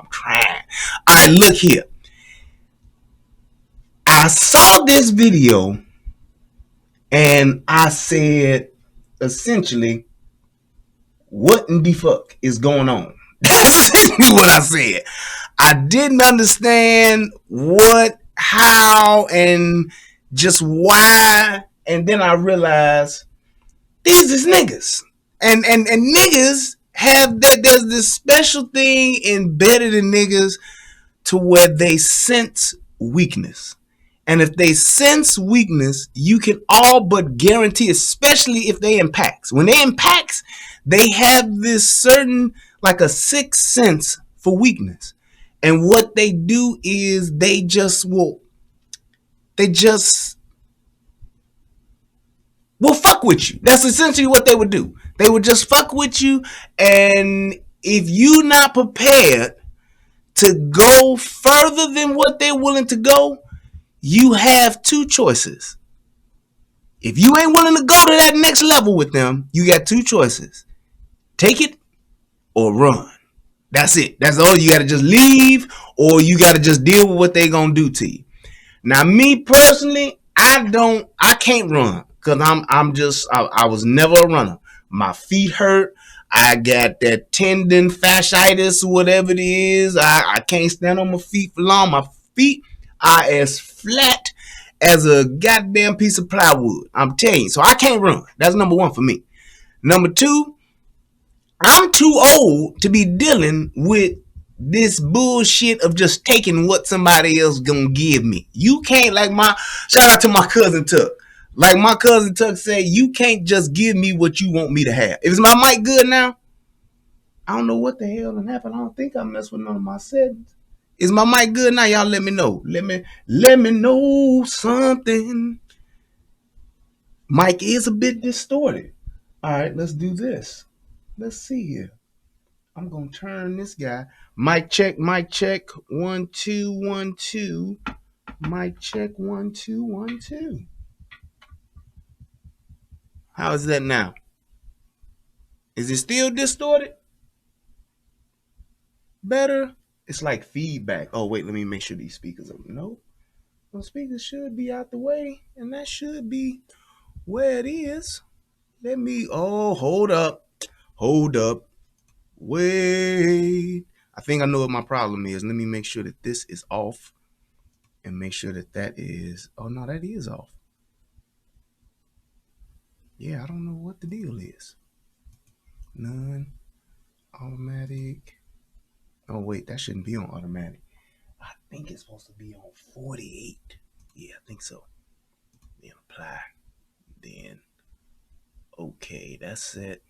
I'm trying. All right, look here. I saw this video and I said, essentially, what in the fuck is going on? That's essentially what I said. I didn't understand what, how, and just why. And then I realized these is niggas. And niggas have that, there's this special thing embedded in niggas to where they sense weakness. And if they sense weakness, you can all but guarantee, especially if they in packs. When they in packs, they have this certain, like a sixth sense for weakness. And what they do is they just will fuck with you. That's essentially what they would do. They would just fuck with you. And if you not prepared to go further than what they're willing to go, you have two choices. If you ain't willing to go to that next level with them, you got two choices. Take it or run. That's it. That's all. You got to just leave, or you got to just deal with what they going to do to you. Now, me personally, I can't run because I was never a runner. My feet hurt. I got that tendon fasciitis or whatever it is. I can't stand on my feet for long. My feet are as flat as a goddamn piece of plywood. I'm telling you. So I can't run. That's number one for me. Number two, I'm too old to be dealing with this bullshit of just taking what somebody else gonna give me. You can't, like my, shout out to my cousin Tuck. Like my cousin Tuck said, you can't just give me what you want me to have. Is my mic good now? I don't know what the hell done happened. I don't think I messed with none of my settings. Is my mic good now? Y'all let me know. Let me know something. Mic is a bit distorted. All right, let's do this. Let's see here. I'm gonna turn this guy. Mic check, mic check. 1 2 1 2. Mic check 1 2 1 2. How is that now? Is it still distorted? Better? It's like feedback. Oh wait, let me make sure these speakers are no. Those speakers should be out the way, and that should be where it is. Let me. Oh, hold up, hold up. Wait. I think I know what my problem is. Let me make sure that this is off. And make sure that that is, oh no, that is off. Yeah, I don't know what the deal is. None, automatic. Oh wait, that shouldn't be on automatic. I think it's supposed to be on 48. Yeah, I think so. Then apply. Then, okay, that's set.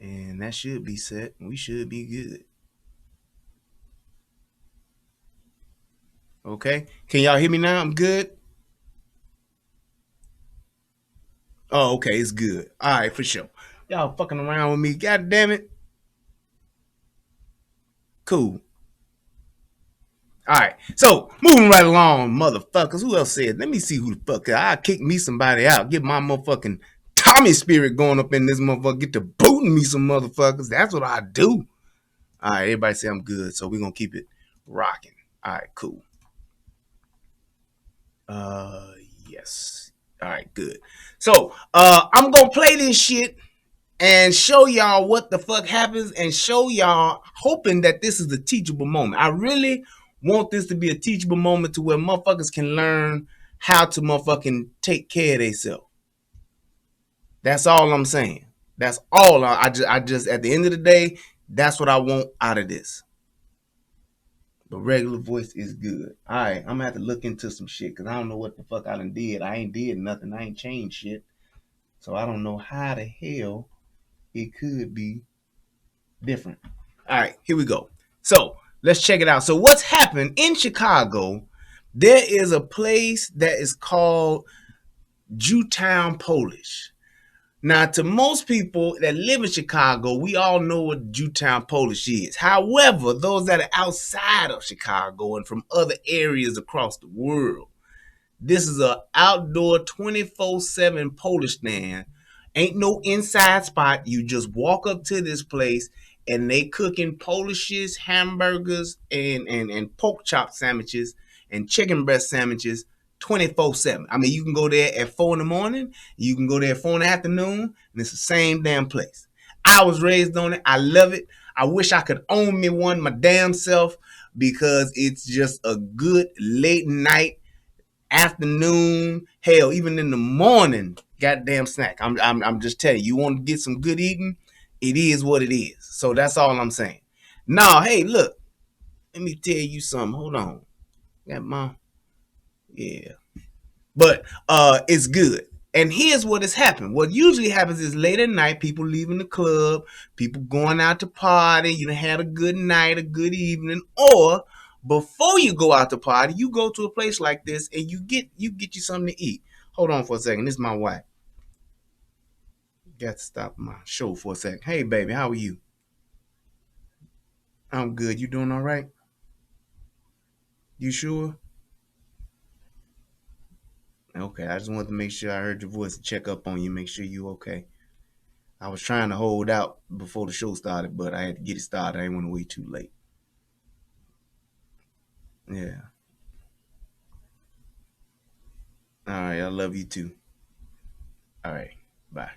And that should be set. We should be good. Okay, can y'all hear me now? I'm good. Oh, okay, it's good. All right, for sure. Y'all fucking around with me. God damn it. Cool. All right, so moving right along, motherfuckers. Who else said? Let me see who the fuck. I'll kick me somebody out. Get my motherfucking Tommy spirit going up in this motherfucker. Get to booting me some motherfuckers. That's what I do. All right, everybody say I'm good, so we're gonna keep it rocking. All right, cool. Yes. All right, good. So, I'm gonna play this shit and show y'all what the fuck happens and show y'all, hoping that this is a teachable moment. I really want this to be a teachable moment to where motherfuckers can learn how to motherfucking take care of themselves. That's all I'm saying. That's all. I just at the end of the day, that's what I want out of this. The regular voice is good. All right, I'm gonna have to look into some shit because I don't know what the fuck I done did. I ain't did nothing. I ain't changed shit. So I don't know how the hell it could be different. All right, here we go. So let's check it out. So what's happened in Chicago? There is a place that is called Jewtown Polish. Now, to most people that live in Chicago, we all know what Jewtown Polish is. However, those that are outside of Chicago and from other areas across the world, this is an outdoor 24/7 Polish stand. Ain't no inside spot. You just walk up to this place and they cooking Polishes, hamburgers, and pork chop sandwiches and chicken breast sandwiches 24/7. I mean, you can go there at 4 in the morning, you can go there at 4 in the afternoon, and it's the same damn place. I was raised on it. I love it. I wish I could own me one my damn self because it's just a good late night, afternoon, hell, even in the morning, goddamn snack. I'm just telling you, you want to get some good eating, it is what it is. So that's all I'm saying. Now, hey, look, let me tell you something. Hold on. Got my, yeah. But it's good. And here's what has happened. What usually happens is late at night, people leaving the club, people going out to party, you done had a good night, a good evening, or before you go out to party, you go to a place like this and you get you something to eat. Hold on for a second. This is my wife. Got to stop my show for a second. Hey baby, how are you? I'm good. You doing all right? You sure? Okay, I just wanted to make sure I heard your voice and check up on you, make sure you okay. I was trying to hold out before the show started, but I had to get it started. I didn't want to wait too late. Yeah. All right, I love you too. All right, bye.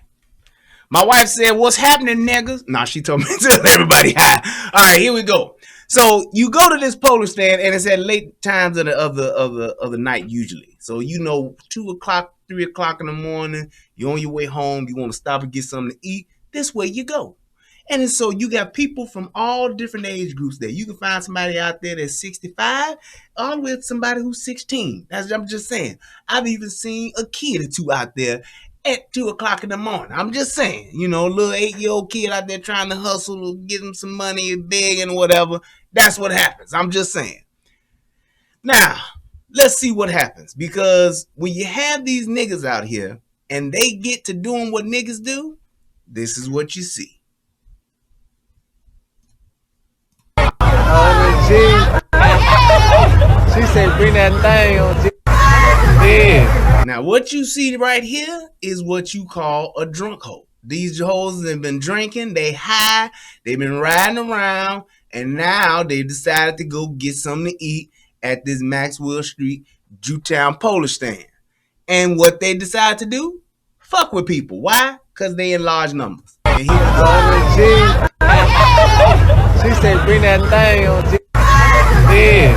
My wife said, "What's happening, niggas?" Nah, she told me to tell everybody hi. All right, here we go. So you go to this Polish stand, and it's at late times of the night usually. So 2 o'clock, 3 o'clock in the morning, you're on your way home. You want to stop and get something to eat. This way you go. And so you got people from all different age groups there. You can find somebody out there that's 65, all the way to somebody who's 16. I'm just saying. I've even seen a kid or two out there at 2 o'clock in the morning. I'm just saying, a little 8-year-old kid out there trying to hustle, get him some money, begging, whatever. That's what happens. I'm just saying. Now, let's see what happens. Because when you have these niggas out here and they get to doing what niggas do, this is what you see. She said, bring that thing on. Yeah. Now, what you see right here is what you call a drunk hoe. These hoes have been drinking, they high, they've been riding around, and now they decided to go get something to eat at this Maxwell Street Jewtown Polish stand. And what they decide to do? Fuck with people. Why? Because they in large numbers. And here we go. She said, bring that thing on. Yeah.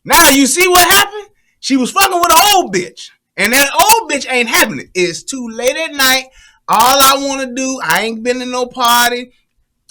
Now you see what happened? She was fucking with an old bitch. And that old bitch ain't having it. It's too late at night. All I want to do, I ain't been to no party.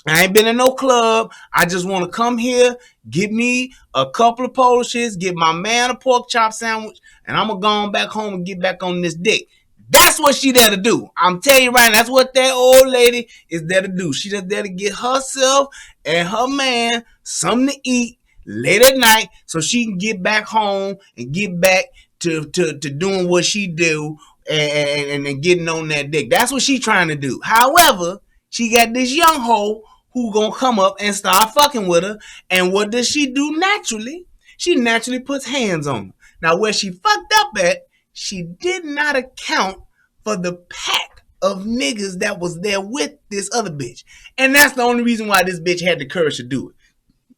I ain't been in no club. I just want to come here, get me a couple of Polishes, get my man a pork chop sandwich, and I'm going to go on back home and get back on this dick. That's what she there to do. I'm telling you right now, that's what that old lady is there to do. She just there to get herself and her man something to eat late at night so she can get back home and get back to doing what she do and getting on that dick. That's what she trying to do. However, she got this young hoe who gonna come up and start fucking with her. And what does she do naturally? She naturally puts hands on her. Now, where she fucked up at, she did not account for the pack of niggas that was there with this other bitch. And that's the only reason why this bitch had the courage to do it.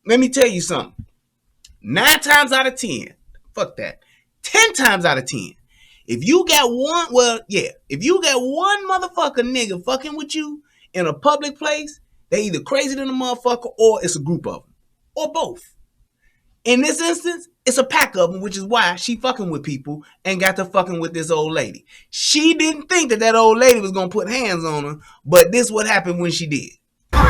Let me tell you something. 9 times out of 10, fuck that. 10 times out of 10, if you got one motherfucker nigga fucking with you in a public place, they either crazy than a motherfucker or it's a group of them. Or both. In this instance, it's a pack of them, which is why she fucking with people and got to fucking with this old lady. She didn't think that old lady was going to put hands on her, but this is what happened when she did. Boom!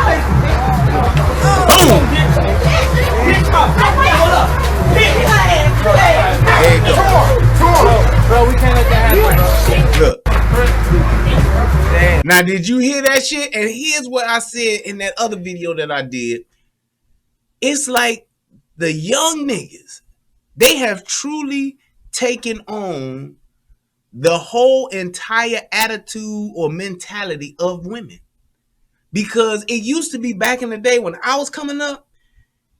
There you go. Bro, we can't let that happen, bro. Look. Now, did you hear that shit? And here's what I said in that other video that I did. It's like the young niggas, they have truly taken on the whole entire attitude or mentality of women. Because it used to be back in the day when I was coming up,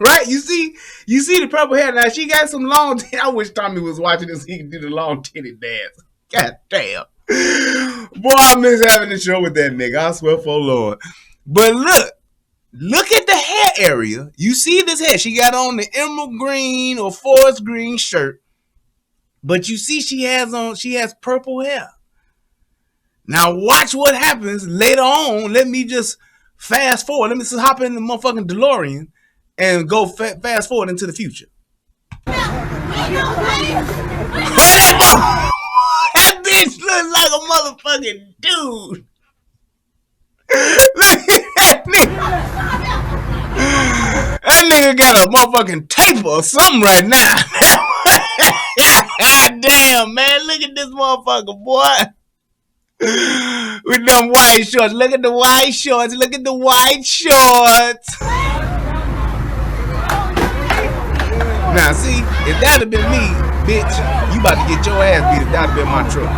Right? You see the purple hair. Now she got some long. I wish Tommy was watching this. He could do the long titty dance. God damn. Boy, I miss having the show with that nigga. I swear for Lord. But look at the hair area. You see this hair. She got on the emerald green or forest green shirt. But you see she has purple hair. Now watch what happens later on. Let me just fast forward. Let me just hop in the motherfucking DeLorean and go fast forward into the future. That bitch looks like a motherfucking dude. Look at that nigga. That nigga got a motherfucking taper or something right now. God damn, man. Look at this motherfucker, boy. With them white shorts. Look at the white shorts. Look at the white shorts. Now, see, if that'd have been me, bitch, you about to get your ass beat if that'd have been my truck.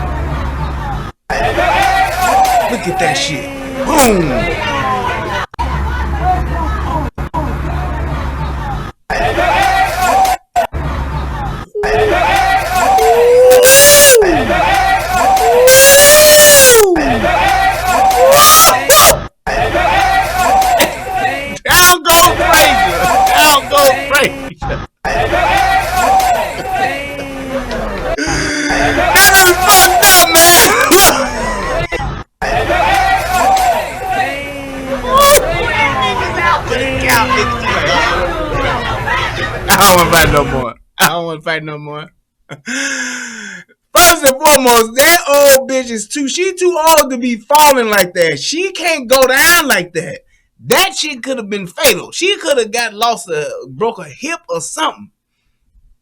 Look at that shit. Boom. I'll go crazy. I'll go crazy. That is fucked up, man. I don't want to fight no more. I don't want to fight no more. First and foremost, that old bitch is she too old to be falling like that. She can't go down like that. That shit could have been fatal. She could have broke a hip or something.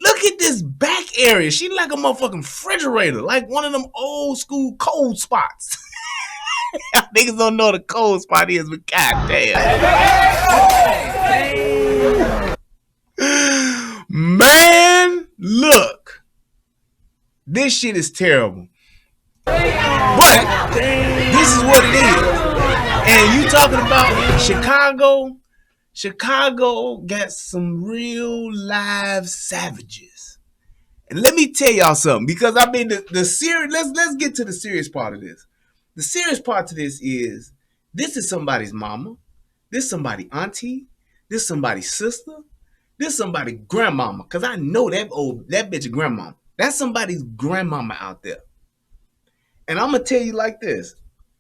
Look at this back area. She like a motherfucking refrigerator, like one of them old school cold spots. Niggas don't know what a cold spot is, but goddamn. Man, look. This shit is terrible. But this is what it is. And you talking about Chicago? Chicago got some real live savages. And let me tell y'all something, because I mean the serious, let's get to the serious part of this. The serious part to this is somebody's mama, this is somebody's auntie, this is somebody's sister, this is somebody's grandmama, because I know that bitch grandmama. That's somebody's grandmama out there. And I'm going to tell you like this.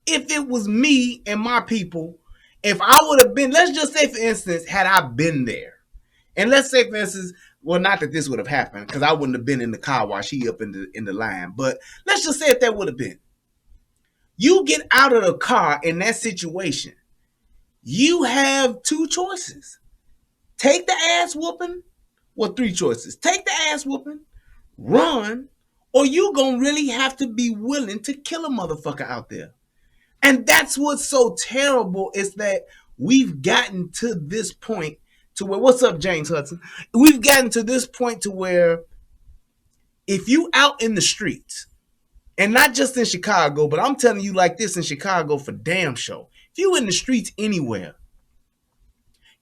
If it was me and my people, if I would have been, let's just say, for instance, had I been there. And let's say, for instance, well, not that this would have happened, because I wouldn't have been in the car while she up in the line. But let's just say if that would have been. You get out of the car in that situation, you have two choices. Take the ass whooping. Well, three choices. Take the ass whooping, run, or you gonna really have to be willing to kill a motherfucker out there. And that's what's so terrible, is that we've gotten to this point to where, what's up, James Hudson? We've gotten to this point to where if you out in the streets, and not just in Chicago, but I'm telling you like this in Chicago for damn sure, if you in the streets anywhere,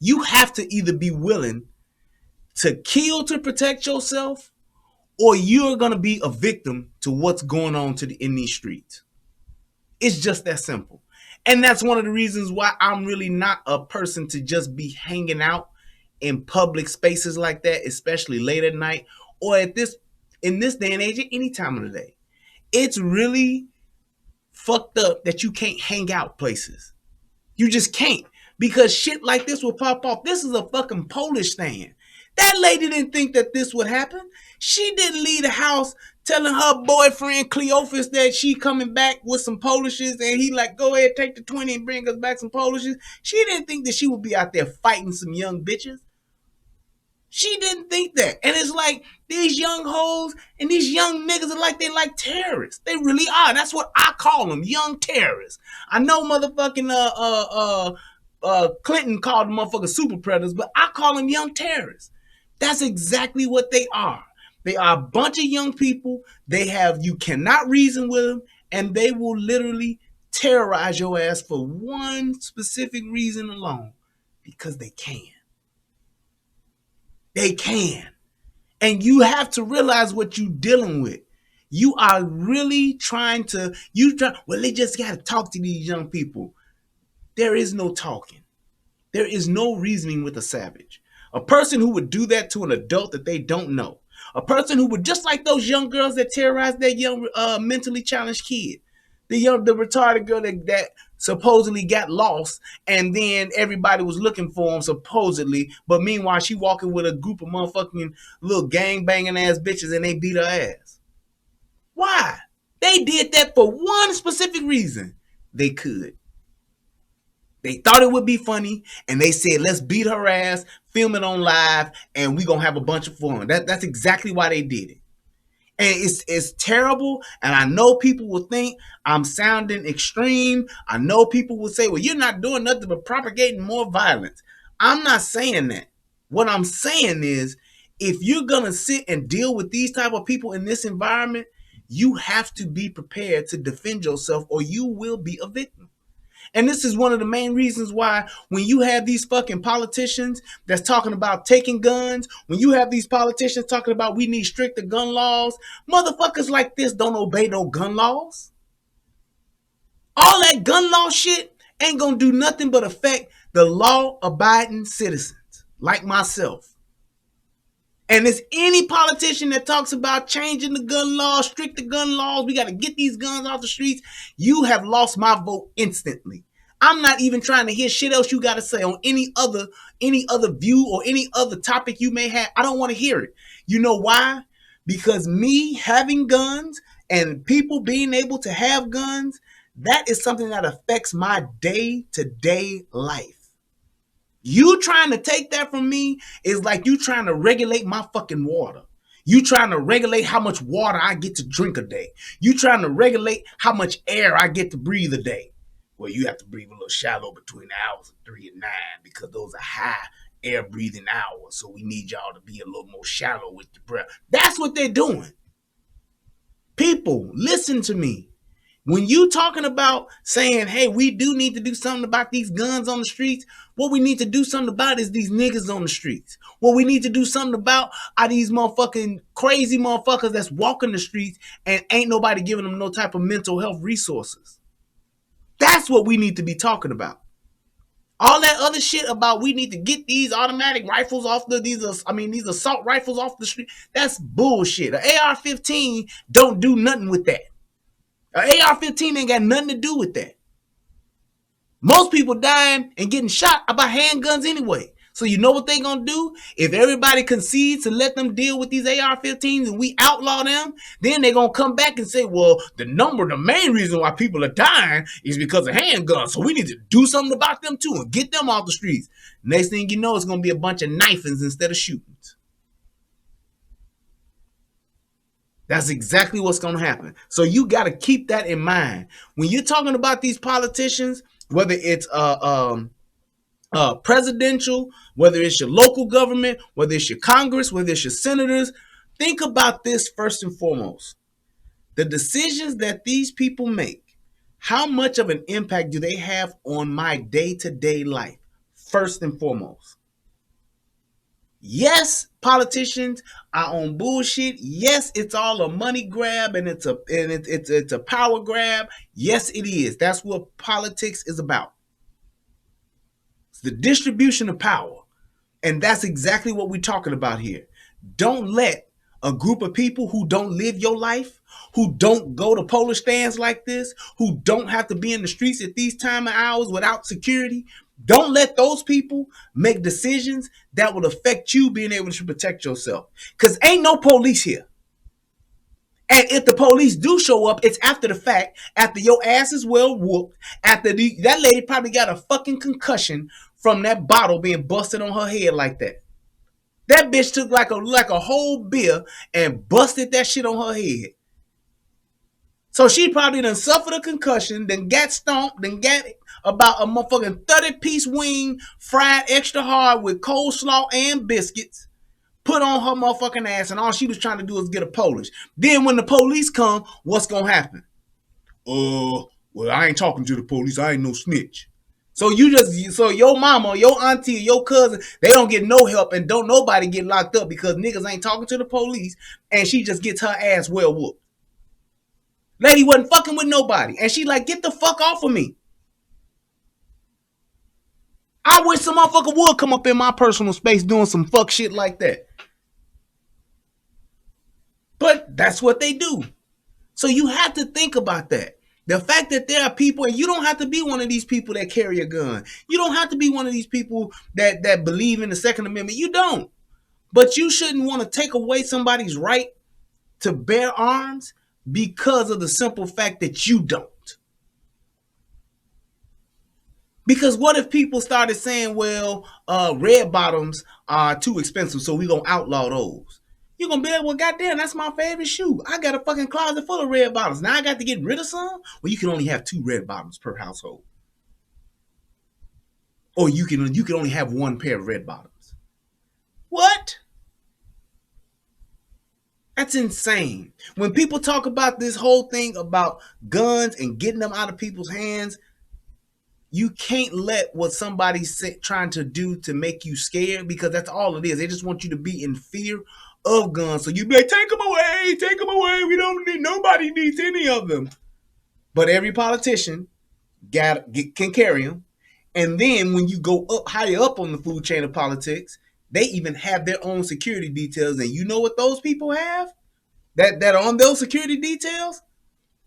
you have to either be willing to kill to protect yourself, or you're going to be a victim to what's going on in these streets. It's just that simple. And that's one of the reasons why I'm really not a person to just be hanging out in public spaces like that, especially late at night or in this day and age, at any time of the day. It's really fucked up that you can't hang out places. You just can't, because shit like this will pop off. This is a fucking Polish stand. That lady didn't think that this would happen. She didn't leave the house telling her boyfriend Cleophas that she coming back with some Polishes, and he like, go ahead, take the 20 and bring us back some Polishes. She didn't think that she would be out there fighting some young bitches. She didn't think that. And it's like these young hoes and these young niggas are like, they like terrorists. They really are. That's what I call them, young terrorists. I know motherfucking Clinton called them motherfucking super predators, but I call them young terrorists. That's exactly what they are. They are a bunch of young people. You cannot reason with them, and they will literally terrorize your ass for one specific reason alone, because they can. They can. And you have to realize what you're dealing with. You are really trying to, well, they just got to talk to these young people. There is no talking. There is no reasoning with a savage. A person who would do that to an adult that they don't know. A person who would, just like those young girls that terrorized that young mentally challenged kid. The retarded girl that supposedly got lost, and then everybody was looking for him supposedly, but meanwhile she walking with a group of motherfucking little gang banging ass bitches and they beat her ass. Why? They did that for one specific reason. They could. They thought it would be funny, and they said, let's beat her ass, film it on live, and we gonna have a bunch of fun. That's exactly why they did it. And it's terrible, and I know people will think I'm sounding extreme. I know people will say, well, you're not doing nothing but propagating more violence. I'm not saying that. What I'm saying is, if you're gonna sit and deal with these type of people in this environment, you have to be prepared to defend yourself, or you will be a victim. And this is one of the main reasons why when you have these fucking politicians that's talking about taking guns, when you have these politicians talking about we need stricter gun laws, motherfuckers like this don't obey no gun laws. All that gun law shit ain't gonna do nothing but affect the law-abiding citizens like myself. And it's any politician that talks about changing the gun laws, stricter gun laws, we got to get these guns off the streets, you have lost my vote instantly. I'm not even trying to hear shit else you got to say on any other view or any other topic you may have. I don't want to hear it. You know why? Because me having guns and people being able to have guns, that is something that affects my day-to-day life. You trying to take that from me is like you trying to regulate my fucking water. You trying to regulate how much water I get to drink a day. You trying to regulate how much air I get to breathe a day. Well, you have to breathe a little shallow between the hours of 3 and 9 because those are high air breathing hours. So we need y'all to be a little more shallow with your breath. That's what they're doing. People, listen to me. When you talking about saying, hey, we do need to do something about these guns on the streets, what we need to do something about is these niggas on the streets. What we need to do something about are these motherfucking crazy motherfuckers that's walking the streets and ain't nobody giving them no type of mental health resources. That's what we need to be talking about. All that other shit about we need to get these automatic rifles off these assault rifles off the street, that's bullshit. An AR-15 don't do nothing with that. An AR-15 ain't got nothing to do with that. Most people dying and getting shot about handguns anyway. So you know what they gonna do? If everybody concedes to let them deal with these AR-15s and we outlaw them, then they gonna come back and say, well, the main reason why people are dying is because of handguns. So we need to do something about them too and get them off the streets. Next thing you know, it's gonna be a bunch of knifings instead of shootings. That's exactly what's going to happen. So you got to keep that in mind. When you're talking about these politicians, whether it's presidential, whether it's your local government, whether it's your Congress, whether it's your senators, think about this first and foremost. The decisions that these people make, how much of an impact do they have on my day-to-day life? First and foremost. Yes, politicians are on bullshit. Yes, it's all a money grab and it's a power grab. Yes, it is. That's what politics is about. It's the distribution of power. And that's exactly what we're talking about here. Don't let a group of people who don't live your life, who don't go to polar stands like this, who don't have to be in the streets at these time of hours without security, don't let those people make decisions that will affect you being able to protect yourself. Because ain't no police here. And if the police do show up, it's after the fact, after your ass is well whooped, after that lady probably got a fucking concussion from that bottle being busted on her head like that. That bitch took like a whole beer and busted that shit on her head. So she probably done suffered a concussion, then got stomped, then got about a motherfucking 30-piece wing fried extra hard with coleslaw and biscuits put on her motherfucking ass, and all she was trying to do is get a Polish. Then when the police come, what's gonna happen? Well, I ain't talking to the police. I ain't no snitch. So your mama, your auntie, your cousin, they don't get no help and don't nobody get locked up because niggas ain't talking to the police and she just gets her ass well whooped. Lady wasn't fucking with nobody and she like, get the fuck off of me. I wish some motherfucker would come up in my personal space doing some fuck shit like that. But that's what they do. So you have to think about that. The fact that there are people, and you don't have to be one of these people that carry a gun. You don't have to be one of these people that believe in the Second Amendment. You don't. But you shouldn't want to take away somebody's right to bear arms because of the simple fact that you don't. Because what if people started saying, well, red bottoms are too expensive, so we're going to outlaw those. You're going to be like, well, goddamn, that's my favorite shoe. I got a fucking closet full of red bottoms. Now I got to get rid of some? Well, you can only have 2 red bottoms per household. Or you can only have 1 pair of red bottoms. What? That's insane. When people talk about this whole thing about guns and getting them out of people's hands, you can't let what somebody's trying to do to make you scared, because that's all it is. They just want you to be in fear of guns. So you be like, take them away, take them away. We don't need, nobody needs any of them. But every politician can carry them. And then when you go up higher up on the food chain of politics, they even have their own security details. And you know what those people have? That are on those security details?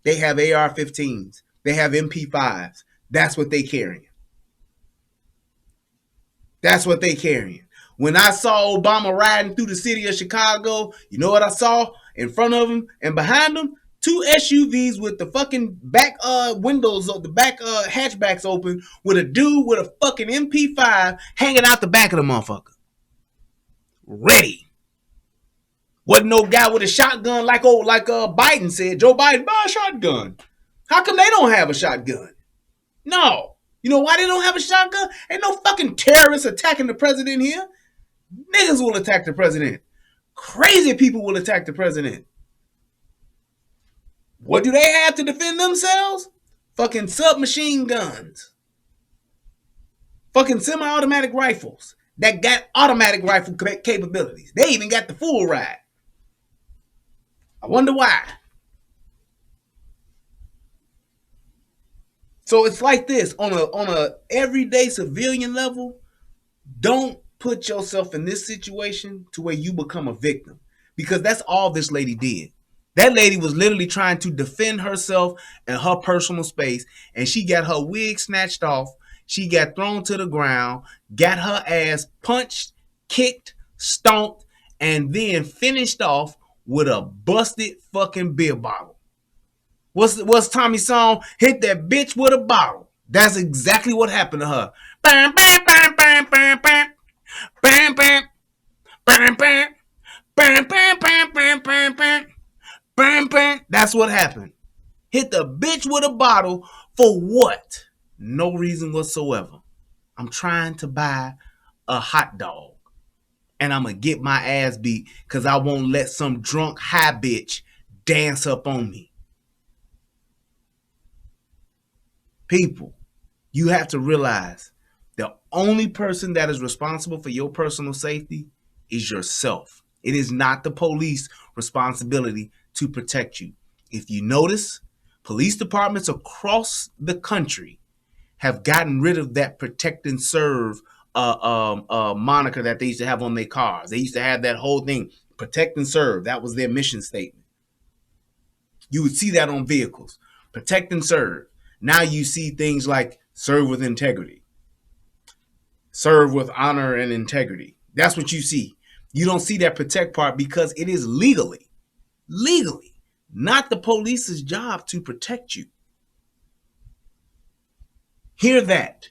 They have AR-15s. They have MP5s. That's what they carrying. That's what they carrying. When I saw Obama riding through the city of Chicago, you know what I saw in front of him and behind him? 2 SUVs with the fucking back windows, the back hatchbacks open, with a dude with a fucking MP5 hanging out the back of the motherfucker. Ready. Wasn't no guy with a shotgun like Biden said. Joe Biden, buy a shotgun. How come they don't have a shotgun? No. You know why they don't have a shotgun? Ain't no fucking terrorists attacking the president here. Niggas will attack the president. Crazy people will attack the president. What do they have to defend themselves? Fucking submachine guns. Fucking semi-automatic rifles that got automatic rifle capabilities. They even got the full ride. I wonder why. So it's like this, on a everyday civilian level, don't put yourself in this situation to where you become a victim, because that's all this lady did. That lady was literally trying to defend herself and her personal space, and she got her wig snatched off. She got thrown to the ground, got her ass punched, kicked, stomped, and then finished off with a busted fucking beer bottle. What's Tommy's song? Hit that bitch with a bottle. That's exactly what happened to her. Bam, bam, bam, bam, bam, bam. Bam, bam. Bam, bam. Bam, bam, bam, bam, bam, bam. Bam, bam. That's what happened. Hit the bitch with a bottle for what? No reason whatsoever. I'm trying to buy a hot dog, and I'm going to get my ass beat because I won't let some drunk high bitch dance up on me. People, you have to realize the only person that is responsible for your personal safety is yourself. It is not the police responsibility to protect you. If you notice, police departments across the country have gotten rid of that protect and serve moniker that they used to have on their cars. They used to have that whole thing, protect and serve. That was their mission statement. You would see that on vehicles, protect and serve. Now you see things like serve with integrity, serve with honor and integrity. That's what you see. You don't see that protect part because it is legally, not the police's job to protect you. Hear that.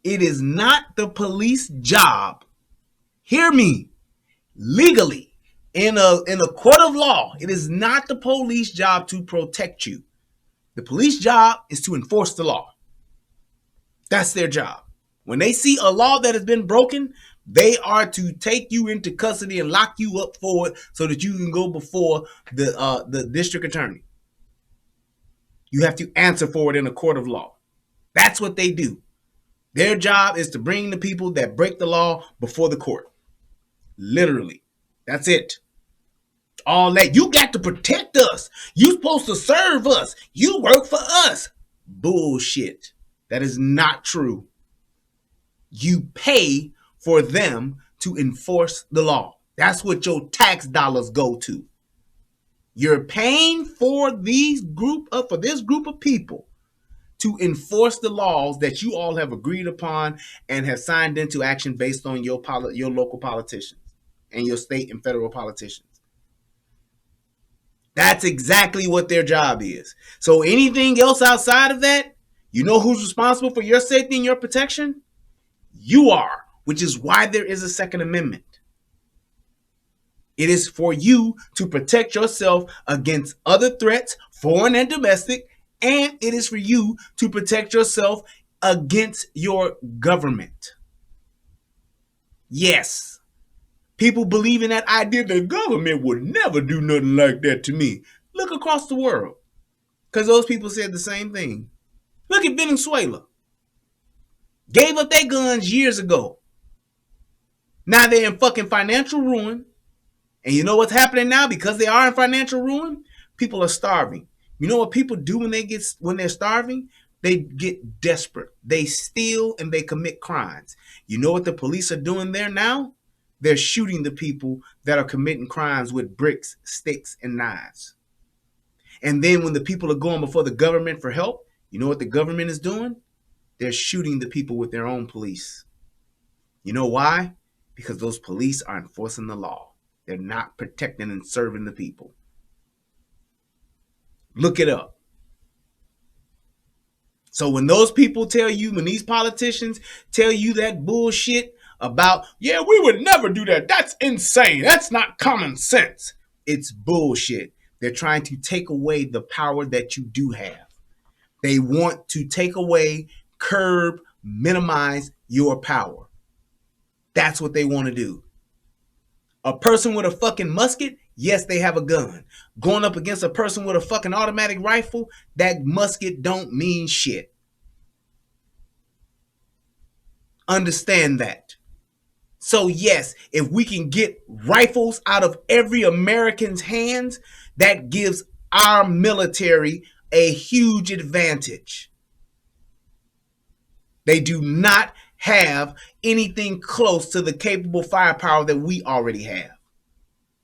It is not the police job. Hear me. Legally, in a court of law, it is not the police job to protect you. The police job is to enforce the law. That's their job. When they see a law that has been broken, they are to take you into custody and lock you up for it so that you can go before the district attorney. You have to answer for it in a court of law. That's what they do. Their job is to bring the people that break the law before the court. Literally. That's it. All that. You got to protect us. You supposed to serve us. You work for us. Bullshit. That is not true. You pay for them to enforce the law. That's what your tax dollars go to. You're paying for this group of people to enforce the laws that you all have agreed upon and have signed into action based on your local politicians and your state and federal politicians. That's exactly what their job is. So anything else outside of that, you know who's responsible for your safety and your protection? You are, which is why there is a Second Amendment. It is for you to protect yourself against other threats, foreign and domestic, and it is for you to protect yourself against your government. Yes, people believe in that idea the government would never do nothing like that to me. Look across the world, because those people said the same thing. Look at Venezuela. Gave up their guns years ago. Now they're in fucking financial ruin. And you know what's happening now? Because they are in financial ruin, people are starving. You know what people do when they're starving? They get desperate. They steal and they commit crimes. You know what the police are doing there now? They're shooting the people that are committing crimes with bricks, sticks, and knives. And then when the people are going before the government for help, you know what the government is doing? They're shooting the people with their own police. You know why? Because those police are enforcing the law. They're not protecting and serving the people. Look it up. So when those people tell you, when these politicians tell you that bullshit about, yeah, we would never do that. That's insane. That's not common sense. It's bullshit. They're trying to take away the power that you do have. They want to take away, curb, minimize your power. That's what they want to do. A person with a fucking musket, yes, they have a gun. Going up against a person with a fucking automatic rifle, that musket don't mean shit. Understand that. So yes, if we can get rifles out of every American's hands, that gives our military a huge advantage. They do not have anything close to the capable firepower that we already have.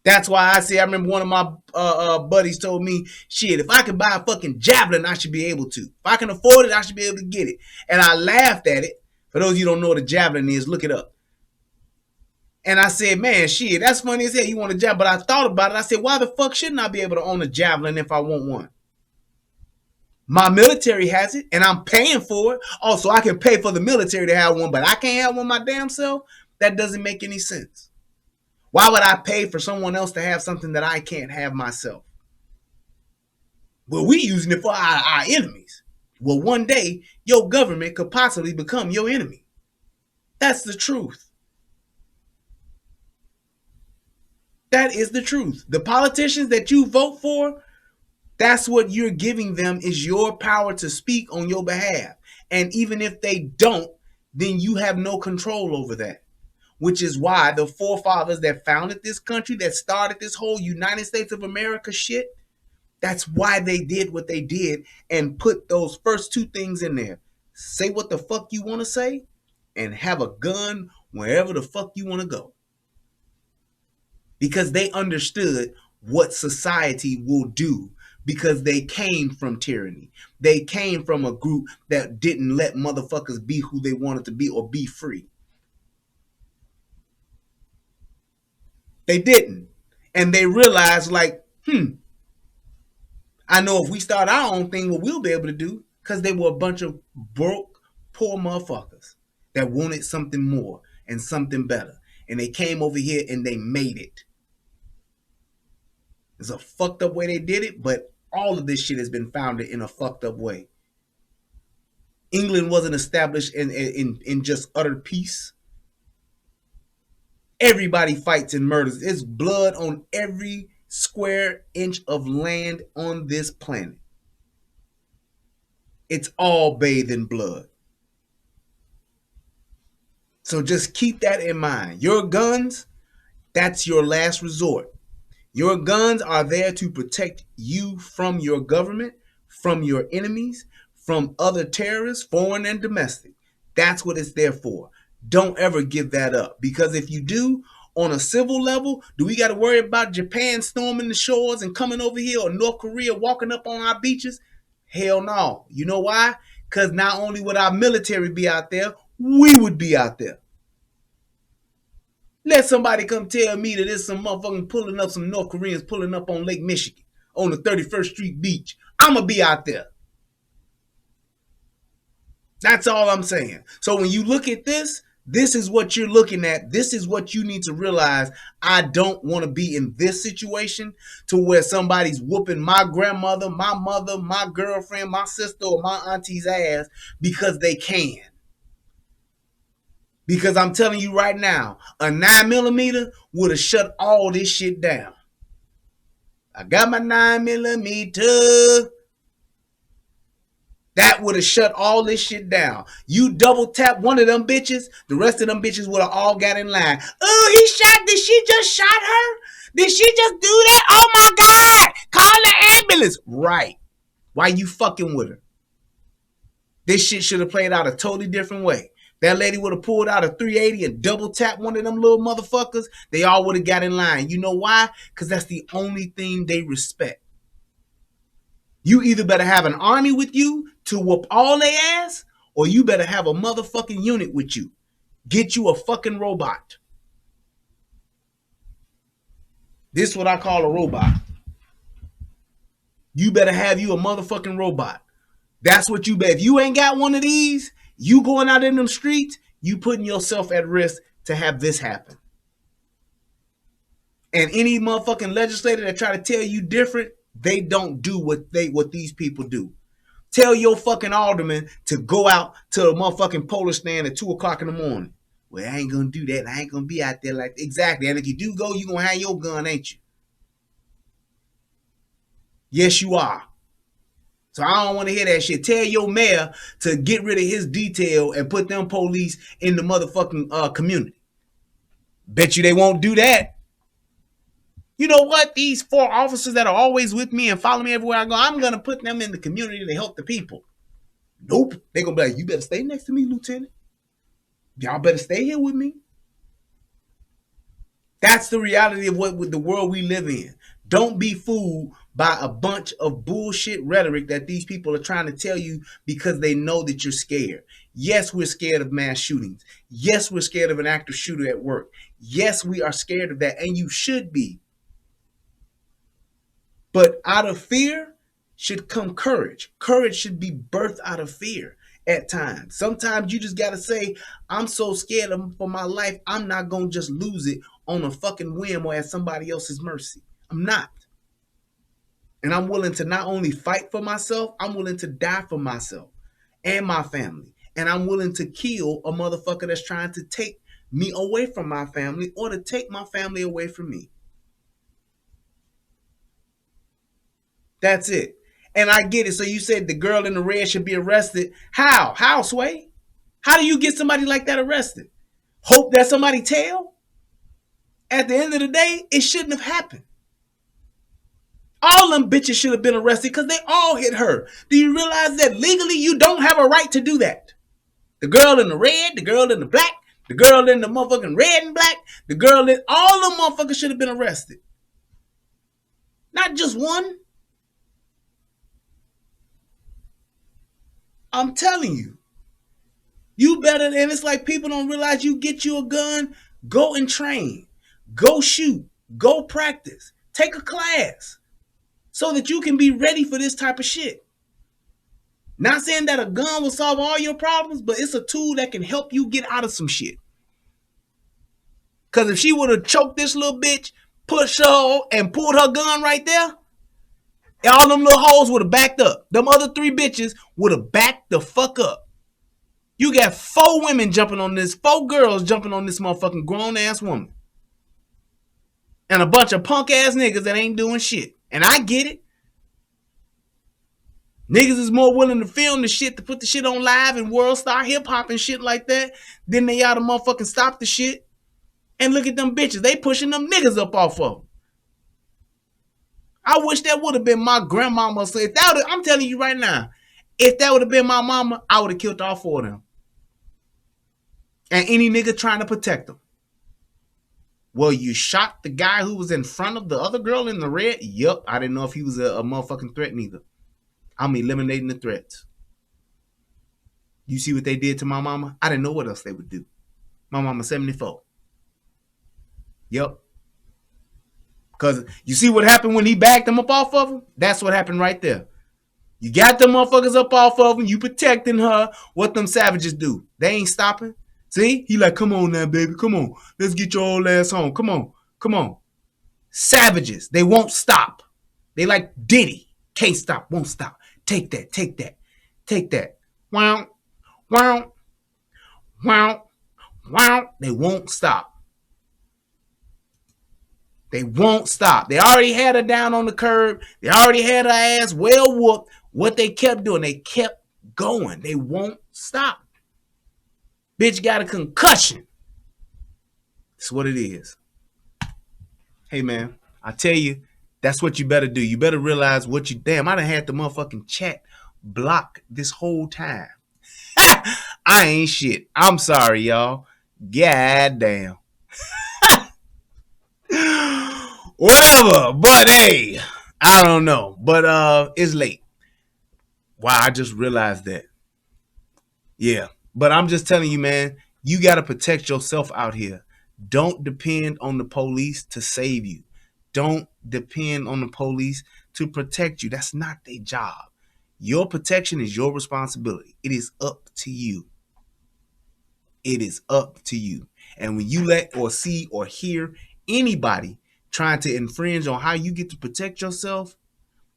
That's why I remember one of my buddies told me, shit, if I can buy a fucking javelin, I should be able to. If I can afford it, I should be able to get it. And I laughed at it. For those of you who don't know what a javelin is, look it up. And I said, man, shit, that's funny as hell. You want a javelin? But I thought about it. I said, why the fuck shouldn't I be able to own a javelin if I want one? My military has it, and I'm paying for it. Also, I can pay for the military to have one, but I can't have one my damn self? That doesn't make any sense. Why would I pay for someone else to have something that I can't have myself? Well, we using it for our enemies. Well, one day, your government could possibly become your enemy. That's the truth. That is the truth. The politicians that you vote for, that's what you're giving them, is your power to speak on your behalf. And even if they don't, then you have no control over that. Which is why the forefathers that founded this country, that started this whole United States of America shit, that's why they did what they did and put those first two things in there. Say what the fuck you want to say and have a gun wherever the fuck you want to go. Because they understood what society will do, because they came from tyranny. They came from a group that didn't let motherfuckers be who they wanted to be or be free. They didn't. And they realized, like, I know if we start our own thing, what we'll be able to do, because they were a bunch of broke, poor motherfuckers that wanted something more and something better. And they came over here and they made it. It's a fucked up way they did it, but all of this shit has been founded in a fucked up way. England wasn't established in just utter peace. Everybody fights and murders. There's blood on every square inch of land on this planet. It's all bathed in blood. So just keep that in mind. Your guns, that's your last resort. Your guns are there to protect you from your government, from your enemies, from other terrorists, foreign and domestic. That's what it's there for. Don't ever give that up. Because if you do, on a civil level, do we got to worry about Japan storming the shores and coming over here, or North Korea walking up on our beaches? Hell no. You know why? Because not only would our military be out there, we would be out there. Let somebody come tell me that there's some motherfucking pulling up, some North Koreans pulling up on Lake Michigan on the 31st Street beach. I'ma be out there. That's all I'm saying. So when you look at this, this is what you're looking at. This is what you need to realize. I don't want to be in this situation to where somebody's whooping my grandmother, my mother, my girlfriend, my sister, or my auntie's ass because they can. Because I'm telling you right now, a 9mm would have shut all this shit down. I got my 9mm. That would have shut all this shit down. You double tap one of them bitches, the rest of them bitches would have all got in line. Oh, he shot, did she just shot her? Did she just do that? Oh my God, call the ambulance. Right. Why you fucking with her? This shit should have played out a totally different way. That lady would have pulled out a 380 and double tapped one of them little motherfuckers. They all would have got in line. You know why? Because that's the only thing they respect. You either better have an army with you to whoop all their ass, or you better have a motherfucking unit with you. Get you a fucking robot. This is what I call a robot. You better have you a motherfucking robot. That's what you bet. If you ain't got one of these, you going out in them streets, you putting yourself at risk to have this happen. And any motherfucking legislator that try to tell you different, they don't do what these people do. Tell your fucking alderman to go out to a motherfucking polar stand at 2 o'clock in the morning. Well, I ain't gonna do that. I ain't gonna be out there like that. Exactly. And if you do go, you gonna have your gun, ain't you? Yes, you are. So I don't want to hear that shit. Tell your mayor to get rid of his detail and put them police in the motherfucking community. Bet you they won't do that. You know what? These 4 officers that are always with me and follow me everywhere I go, I'm going to put them in the community to help the people. Nope. They're going to be like, you better stay next to me, Lieutenant. Y'all better stay here with me. That's the reality of what the world we live in. Don't be fooled by a bunch of bullshit rhetoric that these people are trying to tell you because they know that you're scared. Yes, we're scared of mass shootings. Yes, we're scared of an active shooter at work. Yes, we are scared of that, and you should be. But out of fear should come courage. Courage should be birthed out of fear at times. Sometimes you just got to say, I'm so scared for my life, I'm not going to just lose it on a fucking whim or at somebody else's mercy. I'm not. And I'm willing to not only fight for myself, I'm willing to die for myself and my family. And I'm willing to kill a motherfucker that's trying to take me away from my family or to take my family away from me. That's it. And I get it. So you said the girl in the red should be arrested. How? How, Sway? How do you get somebody like that arrested? Hope that somebody tell? At the end of the day, it shouldn't have happened. All them bitches should have been arrested because they all hit her. Do you realize that legally you don't have a right to do that? The girl in the red, the girl in the black, the girl in the motherfucking red and black, the girl in all them motherfuckers should have been arrested. Not just one. I'm telling you. You better, and it's like people don't realize you get you a gun, go and train, go shoot, go practice, take a class so that you can be ready for this type of shit. Not saying that a gun will solve all your problems, but it's a tool that can help you get out of some shit. Because if she would have choked this little bitch, pushed her and pulled her gun right there, all them little hoes would have backed up. Them other 3 bitches would have backed the fuck up. You got 4 women jumping on this, 4 girls jumping on this motherfucking grown ass woman. And a bunch of punk ass niggas that ain't doing shit. And I get it. Niggas is more willing to film the shit, to put the shit on live and world star hip hop and shit like that, than they ought to motherfucking stop the shit. And look at them bitches. They pushing them niggas up off of them. I wish that would have been my grandmama. So if that I'm telling you right now, if that would have been my mama, I would have killed all four of them. And any nigga trying to protect them. Well, you shot the guy who was in front of the other girl in the red? Yup. I didn't know if he was a motherfucking threat neither. I'm eliminating the threats. You see what they did to my mama? I didn't know what else they would do. My mama 74. Yup. Because you see what happened when he backed them up off of him? That's what happened right there. You got them motherfuckers up off of him. You protecting her. What them savages do? They ain't stopping. See? He like, come on now, baby. Come on. Let's get your old ass home. Come on. Come on. Savages. They won't stop. They like Diddy. Can't stop. Won't stop. Take that. Take that. Take that. Wow. Wow. Wow. Wow. They won't stop. They won't stop. They already had her down on the curb. They already had her ass well whooped. What they kept doing, they kept going. They won't stop. Bitch got a concussion. That's what it is. Hey, man, I tell you, that's what you better do. You better realize what you... Damn, I done had the motherfucking chat blocked this whole time. I ain't shit. I'm sorry, y'all. God damn. Whatever. But, hey, I don't know. But it's late. Wow, I just realized that. Yeah. But I'm just telling you, man, you got to protect yourself out here. Don't depend on the police to save you. Don't depend on the police to protect you. That's not their job. Your protection is your responsibility. It is up to you. It is up to you. And when you let or see or hear anybody trying to infringe on how you get to protect yourself,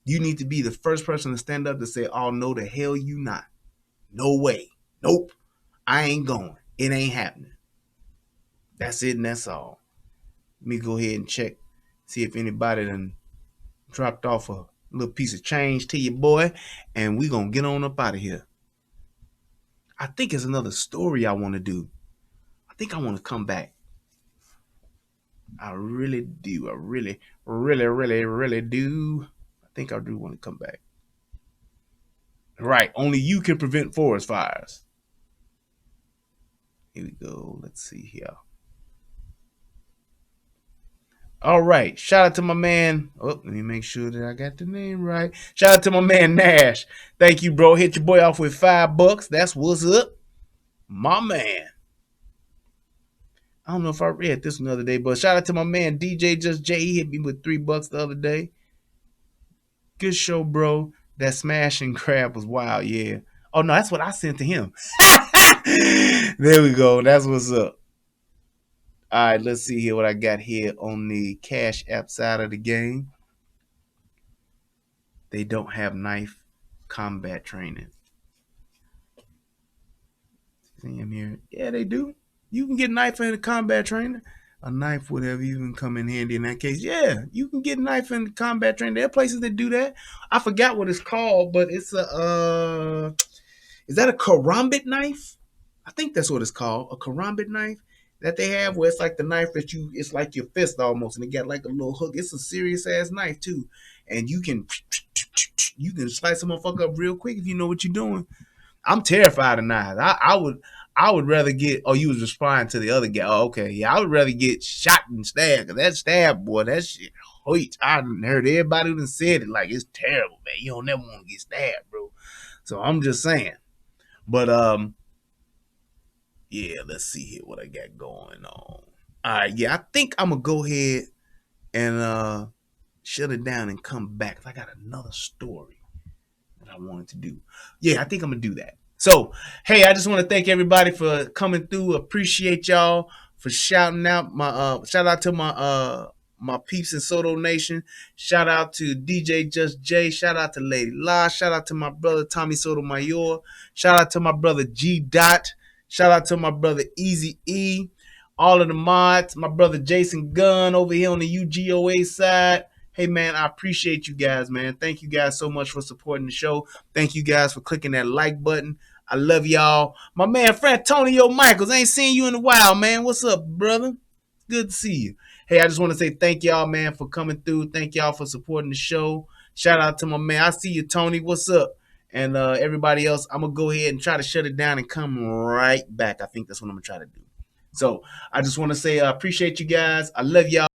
you need to be the first person to stand up to say, oh, no, the hell you not. No way. Nope. I ain't going. It ain't happening. That's it and that's all. Let me go ahead and check, see if anybody done dropped off a little piece of change to you, boy, and we gonna get on up out of here. I think it's another story I want to do. I think I want to come back. I really do. I really, really, really, really do. I think I do want to come back. Right. Only you can prevent forest fires. Here we go. Let's see here. All right. Shout out to my man. Oh, let me make sure that I got the name right. Shout out to my man Nash. Thank you, bro. Hit your boy off with $5. That's what's up. My man. I don't know if I read this one the other day, but shout out to my man DJ Just J. He hit me with $3 the other day. Good show, bro. That smash and crab was wild, yeah. Oh no, that's what I sent to him. There we go. That's what's up. All right, let's see here what I got here on the Cash App side of the game. They don't have knife combat training. See him here. Yeah, they do. You can get knife in the combat training. A knife would have even come in handy in that case. Yeah, you can get knife in the combat training. There are places that do that. I forgot what it's called, but it's a is that a karambit knife? I think that's what it's called. A karambit knife that they have where it's like the knife that it's like your fist almost, and it got like a little hook. It's a serious ass knife too. And you can slice a motherfucker up real quick if you know what you're doing. I'm terrified of knives. I would rather get. Oh, you was responding to the other guy. Oh, okay, yeah. I would rather get shot than stabbed. Cause that stab, boy, that shit hurts. I heard everybody who said it like it's terrible, man. You don't never want to get stabbed, bro. So I'm just saying. But yeah. Let's see here what I got going on. All right, yeah. I think I'm gonna go ahead and shut it down and come back. I got another story that I wanted to do. Yeah, I think I'm gonna do that. So, hey, I just want to thank everybody for coming through. Appreciate y'all for shouting out. Shout out to my peeps in Soto Nation. Shout out to DJ Just J. Shout out to Lady La. Shout out to my brother Tommy Sotomayor. Shout out to my brother G Dot. Shout out to my brother Easy E. All of the mods. My brother Jason Gunn over here on the UGOA side. Hey, man, I appreciate you guys, man. Thank you guys so much for supporting the show. Thank you guys for clicking that like button. I love y'all. My man, Frantonio Michaels, I ain't seen you in a while, man. What's up, brother? Good to see you. Hey, I just want to say thank y'all, man, for coming through. Thank y'all for supporting the show. Shout out to my man. I see you, Tony. What's up? And everybody else, I'm going to go ahead and try to shut it down and come right back. I think that's what I'm going to try to do. So I just want to say I appreciate you guys. I love y'all.